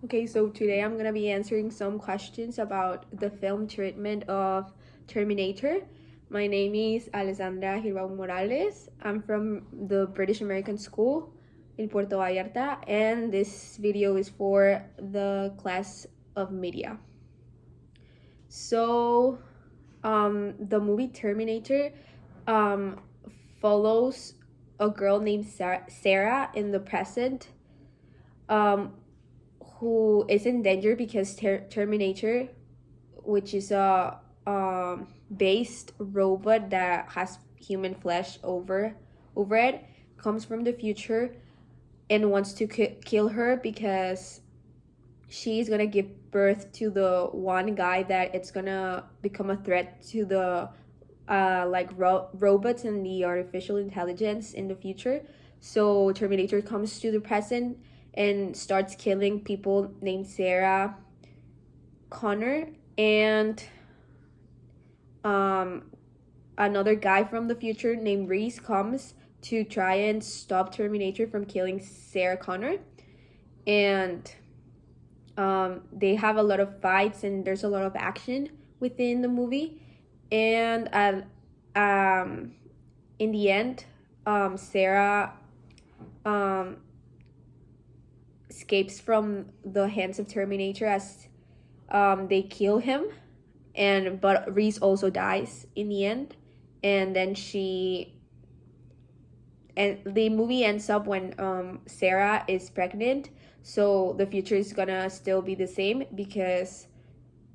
Okay, so today I'm gonna be answering some questions about the film treatment of Terminator. My name is Alessandra Girbau Morales. I'm from the British American School in Puerto Vallarta, and this video is for the class of media. So, the movie Terminator um, follows a girl named Sarah in the present. Um, who is in danger because Terminator, which is a based robot that has human flesh over it, comes from the future and wants to kill her because she's gonna give birth to the one guy that it's gonna become a threat to the robots and the artificial intelligence in the future. So Terminator comes to the present and starts killing people named Sarah Connor and another guy from the future named Reese comes to try and stop Terminator from killing Sarah Connor. And they have a lot of fights and there's a lot of action within the movie. And in the end, Sarah escapes from the hands of Terminator as they kill him, but Reese also dies in the end, and then the movie ends up when Sarah is pregnant. So the future is gonna still be the same because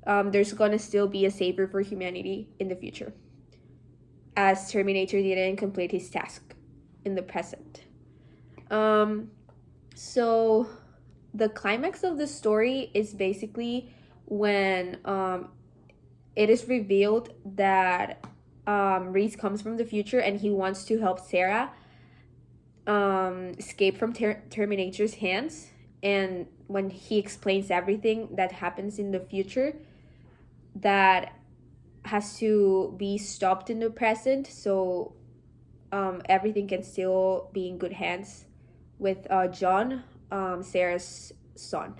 there's gonna still be a savior for humanity in the future, as Terminator didn't complete his task in the present. So the climax of the story is basically when it is revealed that Reese comes from the future and he wants to help Sarah escape from Terminator's hands. And when he explains everything that happens in the future that has to be stopped in the present, so everything can still be in good hands with John, Sarah's son.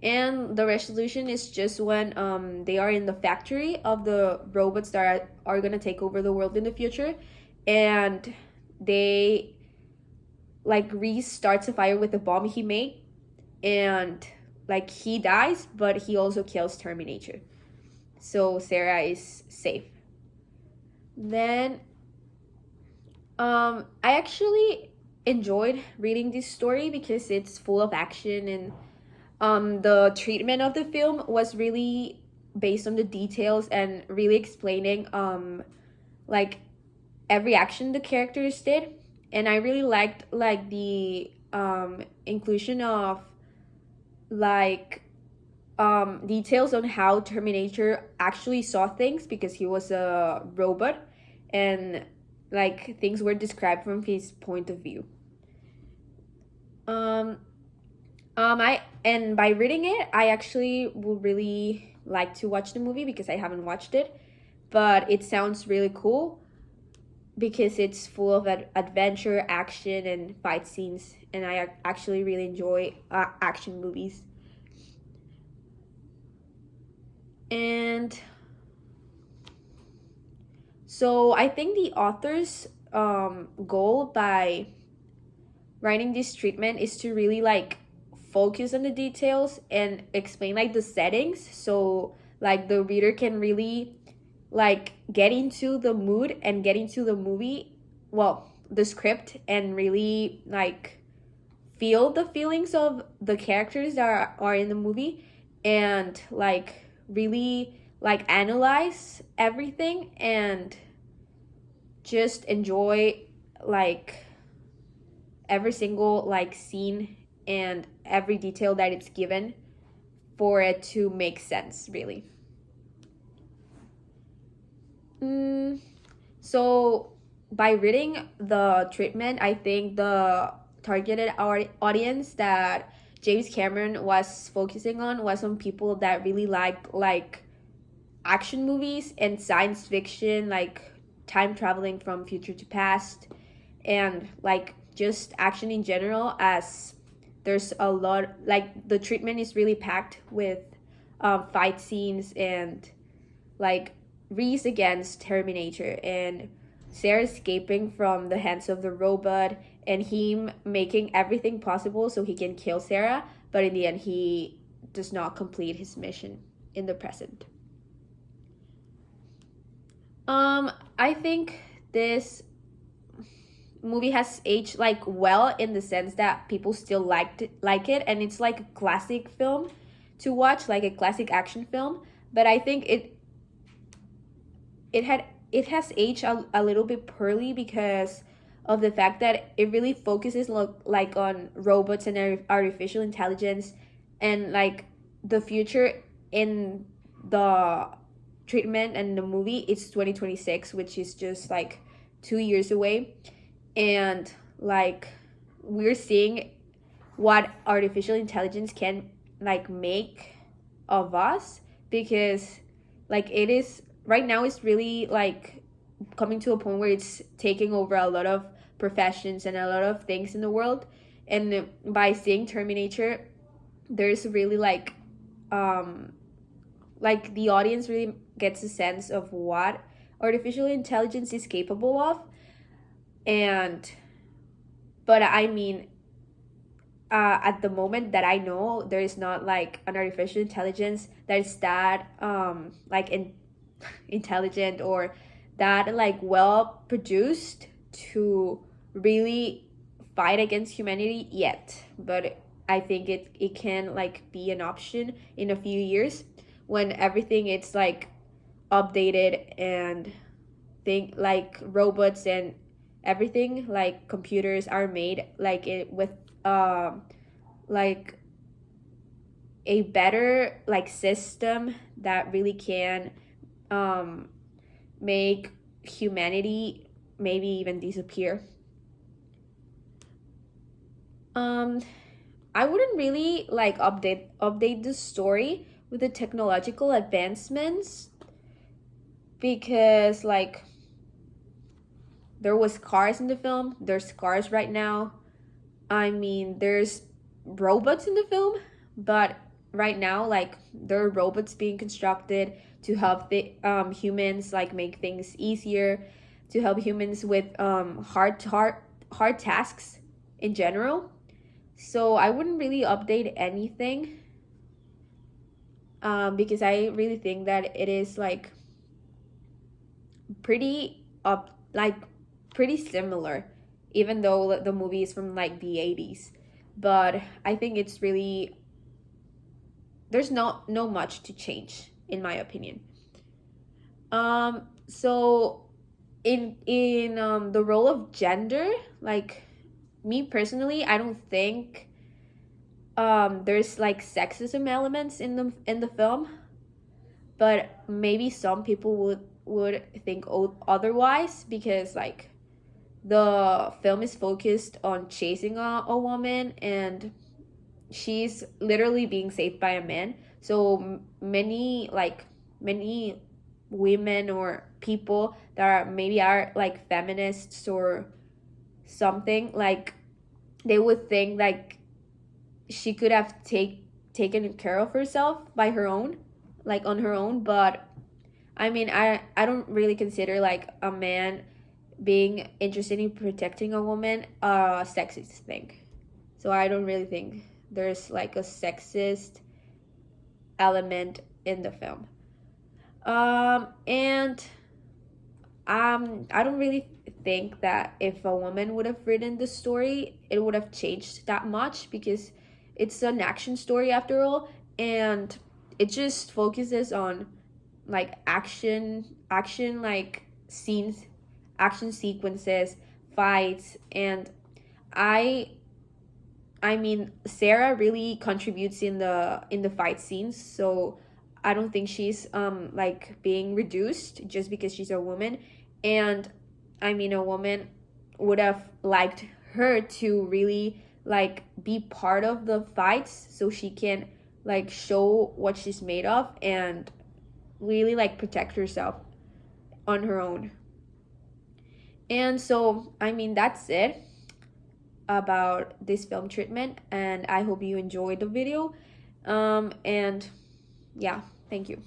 And the resolution is just when they are in the factory of the robots that are going to take over the world in the future, and they Reese starts a fire with a bomb he made, and he dies, but he also kills Terminator, so Sarah is safe. Then I actually enjoyed reading this story because it's full of action, and the treatment of the film was really based on the details and really explaining every action the characters did. And I really liked the inclusion of details on how Terminator actually saw things because he was a robot, and things were described from his point of view. By reading it, I actually would really like to watch the movie because I haven't watched it, but it sounds really cool because it's full of adventure, action, and fight scenes, and I actually really enjoy action movies. And so I think the author's goal by writing this treatment is to really focus on the details and explain the settings, so the reader can really get into the mood and get into the movie, well, the script, and really feel the feelings of the characters that are in the movie, and really analyze everything and just enjoy every single scene and every detail that it's given for it to make sense, really. So by reading the treatment, I think the targeted audience that James Cameron was focusing on was on people that really like action movies and science fiction, time traveling from future to past, and just action in general, as there's a lot, like the treatment is really packed with fight scenes and like race against Terminator and Sarah escaping from the hands of the robot and him making everything possible so he can kill Sarah, but in the end he does not complete his mission in the present. I think this movie has aged like well in the sense that people still like it, and it's like a classic film to watch, like a classic action film. But I think it has aged a little bit poorly because of the fact that it really focuses like on robots and artificial intelligence, and like the future in the treatment and the movie it's 2026, which is just like 2 years away. And like we're seeing what artificial intelligence can like make of us, because like it is right now it's really like coming to a point where it's taking over a lot of professions and a lot of things in the world. And by seeing Terminator, there's really like the audience really gets a sense of what artificial intelligence is capable of. And but I mean, at the moment that I know, there is not like an artificial intelligence that is that intelligent or that like well produced to really fight against humanity yet. But I think it can like be an option in a few years when everything it's like updated and think like robots and everything like computers are made like it with like a better like system that really can make humanity maybe even disappear. I wouldn't really like update the story with the technological advancements, because like there was cars in the film, there's cars right now. I mean, there's robots in the film, but right now like there are robots being constructed to help the humans like make things easier, to help humans with hard tasks in general. So I wouldn't really update anything, because I really think that it is like pretty pretty similar, even though the movie is from like the 80s. But I think it's really, there's no much to change in my opinion. So in the role of gender, like me personally, I don't think there's like sexism elements in the film, but maybe some people would think otherwise, because like the film is focused on chasing a woman, and she's literally being saved by a man. So many women or people that are like feminists or something, like they would think like she could have taken care of herself by her own, like on her own. But I mean, I don't really consider like a man being interested in protecting a woman a sexist thing. So I don't really think there's like a sexist element in the film. And I don't really think that if a woman would have written the story, it would have changed that much, because it's an action story after all, and it just focuses on like action like scenes, action sequences, fights. And I mean, Sarah really contributes in the fight scenes, so I don't think she's like being reduced just because she's a woman. And I mean, a woman would have liked her to really like be part of the fights so she can like show what she's made of and really like protect herself on her own. And so I mean, that's it. about this film treatment, and I hope you enjoyed the video. And yeah, thank you.